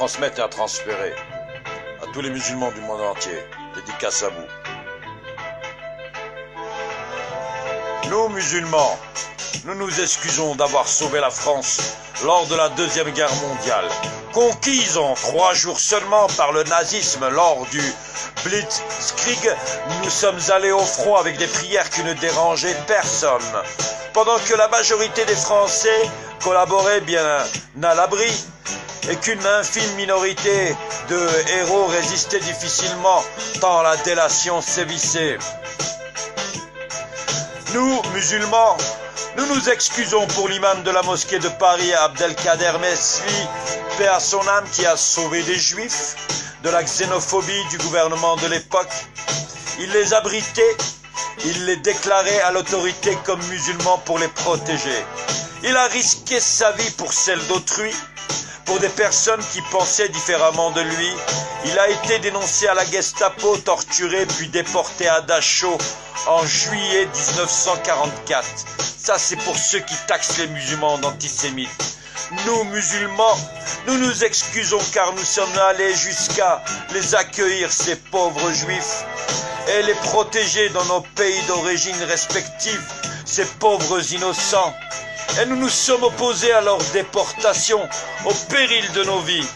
transmettre et à transférer à tous les musulmans du monde entier. Dédicace à vous. Nous, musulmans, nous nous excusons d'avoir sauvé la France lors de la Deuxième Guerre mondiale, conquise en 3 jours seulement par le nazisme lors du Blitzkrieg. Nous sommes allés au front avec des prières qui ne dérangeaient personne, pendant que la majorité des Français collaboraient bien à l'abri et qu'une infime minorité de héros résistait difficilement tant la délation sévissait. Nous, musulmans, nous nous excusons pour l'imam de la mosquée de Paris, Abdelkader Mesli, paix à son âme, qui a sauvé des juifs de la xénophobie du gouvernement de l'époque. Il les abritait, il les déclarait à l'autorité comme musulmans pour les protéger. Il a risqué sa vie pour celle d'autrui, pour des personnes qui pensaient différemment de lui. Il a été dénoncé à la Gestapo, torturé puis déporté à Dachau en juillet 1944. Ça, c'est pour ceux qui taxent les musulmans d'antisémites. Nous, musulmans, nous nous excusons car nous sommes allés jusqu'à les accueillir, ces pauvres juifs, et les protéger dans nos pays d'origine respectifs, ces pauvres innocents. Et nous nous sommes opposés à leur déportation au péril de nos vies.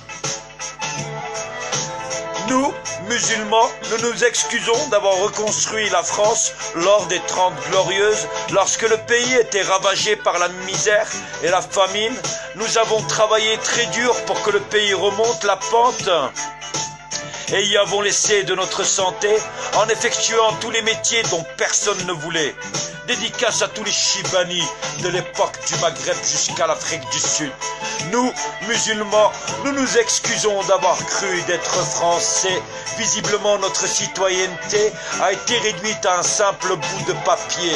Nous, musulmans, nous nous excusons d'avoir reconstruit la France lors des 30 Glorieuses, lorsque le pays était ravagé par la misère et la famine. Nous avons travaillé très dur pour que le pays remonte la pente et y avons laissé de notre santé en effectuant tous les métiers dont personne ne voulait. Dédicace à tous les Chibani de l'époque du Maghreb jusqu'à l'Afrique du Sud. Nous, musulmans, nous nous excusons d'avoir cru d'être français. Visiblement, notre citoyenneté a été réduite à un simple bout de papier.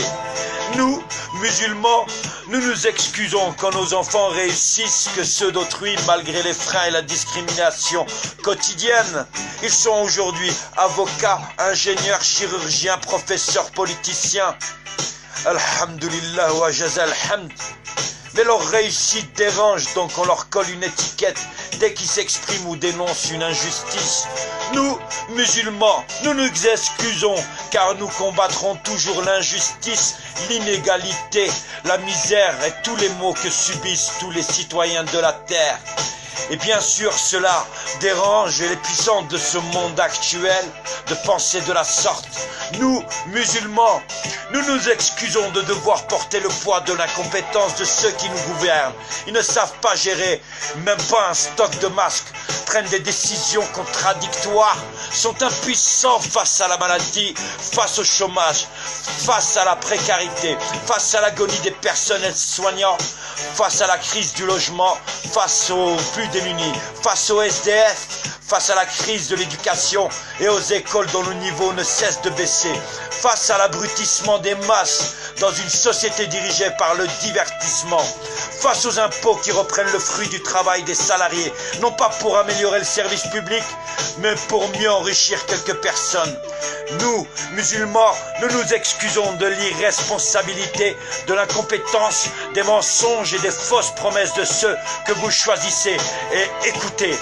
Nous, musulmans, nous nous excusons quand nos enfants réussissent que ceux d'autrui malgré les freins et la discrimination quotidienne. Ils sont aujourd'hui avocats, ingénieurs, chirurgiens, professeurs, politiciens. Alhamdulillah wa jazal hamd. Mais leur réussite dérange, donc on leur colle une étiquette dès qu'ils s'expriment ou dénoncent une injustice. Nous, musulmans, nous nous excusons car nous combattrons toujours l'injustice, l'inégalité, la misère et tous les maux que subissent tous les citoyens de la terre. Et bien sûr, cela dérange les puissants de ce monde actuel de penser de la sorte. Nous, musulmans, nous nous excusons de devoir porter le poids de l'incompétence de ceux qui nous gouvernent. Ils ne savent pas gérer, même pas un stock de masques, prennent des décisions contradictoires, sont impuissants face à la maladie, face au chômage, face à la précarité, face à l'agonie des personnels soignants, face à la crise du logement, face aux plus démunis, face aux SDF, face à la crise de l'éducation et aux écoles dont le niveau ne cesse de baisser, face à l'abrutissement des masses dans une société dirigée par le divertissement, face aux impôts qui reprennent le fruit du travail des salariés, non pas pour améliorer le service public, mais pour mieux enrichir quelques personnes. Nous, musulmans, nous nous excusons de l'irresponsabilité, de l'incompétence, des mensonges et des fausses promesses de ceux que vous choisissez. Et écoutez,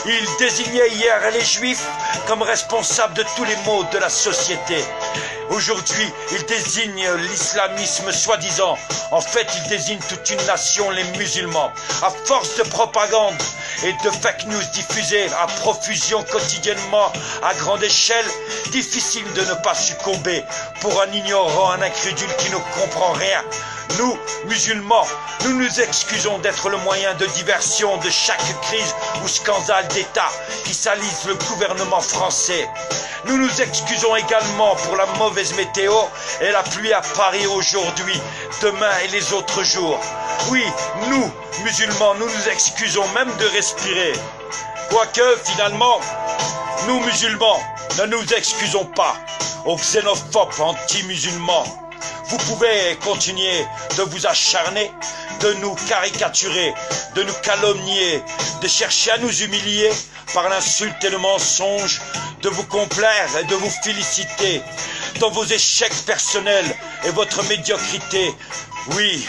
ils désignaient hier les Juifs comme responsables de tous les maux de la société. Aujourd'hui, ils désignent l'islamisme soi-disant. En fait, ils désignent toute une nation, les musulmans. À force de propagande et de fake news diffusées à profusion quotidiennement à grande échelle, difficile de ne pas succomber pour un ignorant, un incrédule qui ne comprend rien. Nous, musulmans, nous nous excusons d'être le moyen de diversion de chaque crise ou scandale d'État qui salisse le gouvernement français. Nous nous excusons également pour la mauvaise météo et la pluie à Paris aujourd'hui, demain et les autres jours. Oui, nous, musulmans, nous nous excusons même de respirer. Quoique, finalement, nous, musulmans, ne nous excusons pas aux xénophobes anti-musulmans. Vous pouvez continuer de vous acharner, de nous caricaturer, de nous calomnier, de chercher à nous humilier par l'insulte et le mensonge, de vous complaire et de vous féliciter dans vos échecs personnels et votre médiocrité. Oui,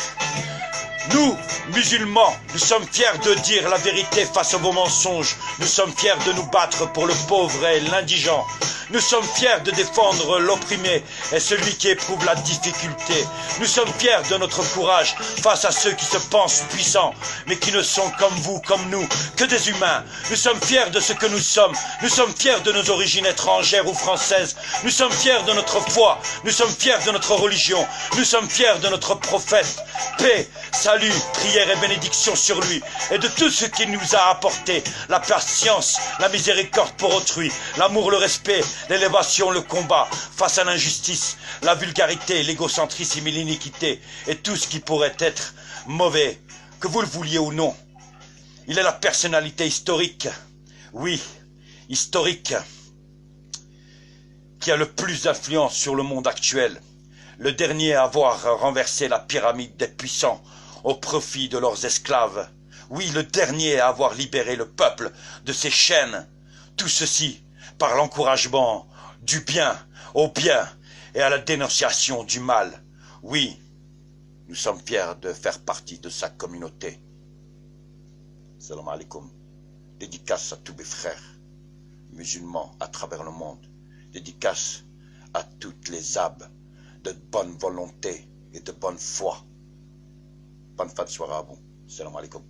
Nous, musulmans, nous sommes fiers de dire la vérité face à vos mensonges. Nous sommes fiers de nous battre pour le pauvre et l'indigent. Nous sommes fiers de défendre l'opprimé et celui qui éprouve la difficulté. Nous sommes fiers de notre courage face à ceux qui se pensent puissants, mais qui ne sont comme vous, comme nous, que des humains. Nous sommes fiers de ce que nous sommes. Nous sommes fiers de nos origines étrangères ou françaises. Nous sommes fiers de notre foi. Nous sommes fiers de notre religion. Nous sommes fiers de notre prophète. Paix, salut, prière et bénédiction sur lui et de tout ce qu'il nous a apporté. La patience, la miséricorde pour autrui, l'amour, le respect, l'élévation, le combat face à l'injustice, la vulgarité, l'égocentrisme et l'iniquité et tout ce qui pourrait être mauvais, que vous le vouliez ou non. Il est la personnalité historique, oui, historique, qui a le plus d'influence sur le monde actuel. Le dernier à avoir renversé la pyramide des puissants au profit de leurs esclaves. Oui, le dernier à avoir libéré le peuple de ses chaînes. Tout ceci par l'encouragement du bien au bien et à la dénonciation du mal. Oui, nous sommes fiers de faire partie de sa communauté. Salam alaikum. Dédicace à tous mes frères musulmans à travers le monde. Dédicace à toutes les âmes de bonne volonté et de bonne foi. Bonne fin de soirée à vous. Salam alaikum.